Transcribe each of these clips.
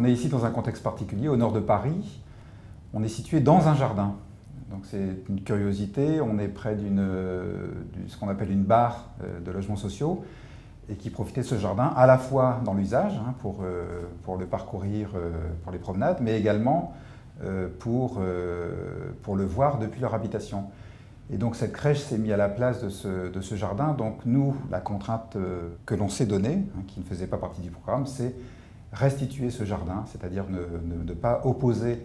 est ici dans un contexte particulier, au nord de Paris. On est situé dans un jardin. Donc c'est une curiosité, on est près ce qu'on appelle une barre de logements sociaux et qui profitait de ce jardin à la fois dans l'usage, pour le parcourir pour les promenades, mais également pour le voir depuis leur habitation. Et donc cette crèche s'est mise à la place de ce jardin. Donc nous, la contrainte que l'on s'est donnée, qui ne faisait pas partie du programme, c'est restituer ce jardin, c'est-à-dire ne pas opposer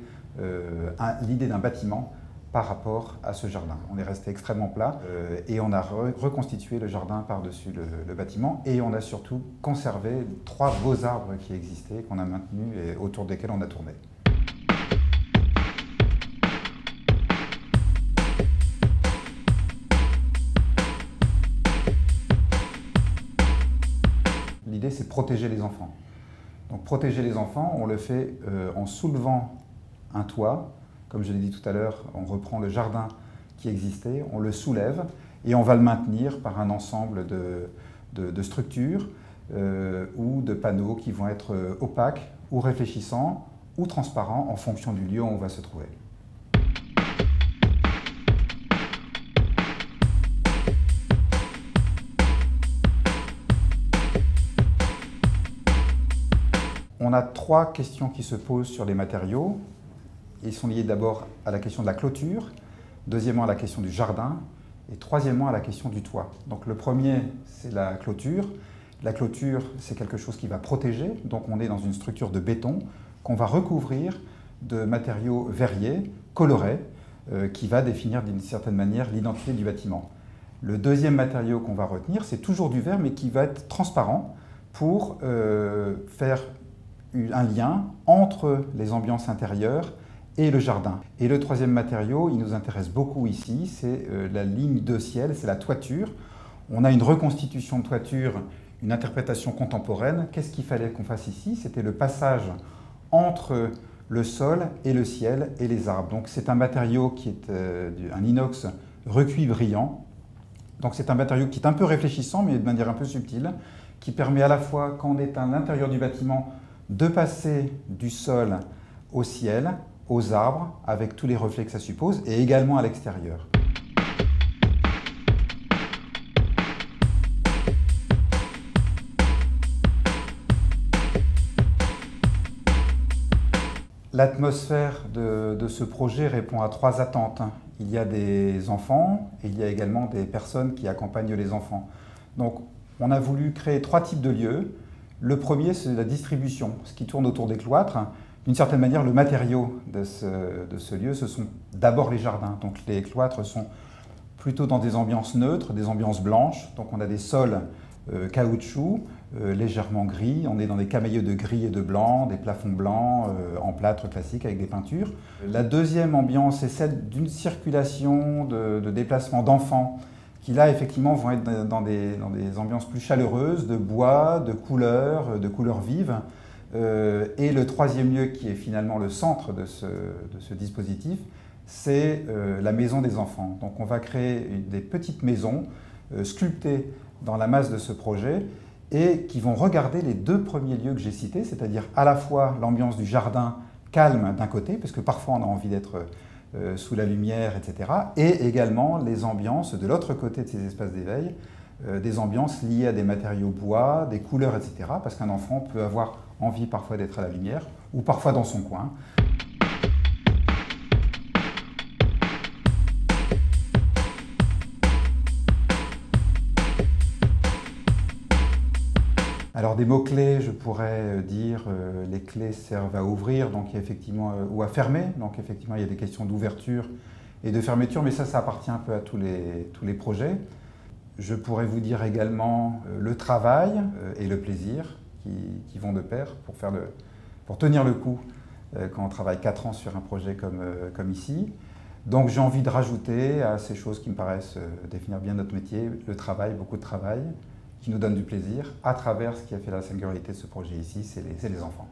l'idée d'un bâtiment par rapport à ce jardin. On est resté extrêmement plat et on a reconstitué le jardin par-dessus le bâtiment, et on a surtout conservé 3 beaux arbres qui existaient, qu'on a maintenus et autour desquels on a tourné. L'idée, c'est protéger les enfants. Donc protéger les enfants, on le fait en soulevant un toit. Comme je l'ai dit tout à l'heure, on reprend le jardin qui existait, on le soulève et on va le maintenir par un ensemble de structures ou de panneaux qui vont être opaques ou réfléchissants ou transparents en fonction du lieu où on va se trouver. On a 3 questions qui se posent sur les matériaux. Ils sont liés d'abord à la question de la clôture, deuxièmement à la question du jardin et troisièmement à la question du toit. Donc le premier, c'est la clôture. La clôture, c'est quelque chose qui va protéger. Donc on est dans une structure de béton qu'on va recouvrir de matériaux verriers, colorés, qui va définir d'une certaine manière l'identité du bâtiment. Le deuxième matériau qu'on va retenir, c'est toujours du verre, mais qui va être transparent pour faire un lien entre les ambiances intérieures et le jardin. Et le troisième matériau, il nous intéresse beaucoup ici, c'est la ligne de ciel, c'est la toiture. On a une reconstitution de toiture, une interprétation contemporaine. Qu'est-ce qu'il fallait qu'on fasse ici? C'était le passage entre le sol et le ciel et les arbres. Donc c'est un matériau qui est un inox recuit brillant. Donc c'est un matériau qui est un peu réfléchissant, mais de manière un peu subtile, qui permet à la fois, quand on est à l'intérieur du bâtiment, de passer du sol au ciel, aux arbres, avec tous les reflets que ça suppose, et également à l'extérieur. L'atmosphère de ce projet répond à 3 attentes. Il y a des enfants et il y a également des personnes qui accompagnent les enfants. Donc on a voulu créer 3 types de lieux. Le premier, c'est la distribution, ce qui tourne autour des cloîtres. D'une certaine manière, le matériau de ce lieu, ce sont d'abord les jardins. Donc les cloîtres sont plutôt dans des ambiances neutres, des ambiances blanches. Donc on a des sols caoutchouc, légèrement gris. On est dans des camailleux de gris et de blanc, des plafonds blancs en plâtre classique avec des peintures. La deuxième ambiance est celle d'une circulation, de déplacement d'enfants qui là effectivement vont être dans des ambiances plus chaleureuses, de bois, de couleurs vives. Et le troisième lieu qui est finalement le centre de ce dispositif, c'est la maison des enfants. Donc on va créer des petites maisons sculptées dans la masse de ce projet et qui vont regarder les 2 premiers lieux que j'ai cités, c'est-à-dire à la fois l'ambiance du jardin calme d'un côté, parce que parfois on a envie d'être sous la lumière, etc. Et également les ambiances de l'autre côté de ces espaces d'éveil, des ambiances liées à des matériaux bois, des couleurs, etc. Parce qu'un enfant peut avoir envie parfois d'être à la lumière ou parfois dans son coin. Alors des mots-clés, je pourrais dire les clés servent à ouvrir donc effectivement, ou à fermer. Donc effectivement, il y a des questions d'ouverture et de fermeture, mais ça appartient un peu à tous les projets. Je pourrais vous dire également le travail et le plaisir qui vont de pair pour tenir le coup quand on travaille 4 ans sur un projet comme ici. Donc j'ai envie de rajouter à ces choses qui me paraissent définir bien notre métier, le travail, beaucoup de travail, qui nous donne du plaisir, à travers ce qui a fait la singularité de ce projet ici, c'est les enfants.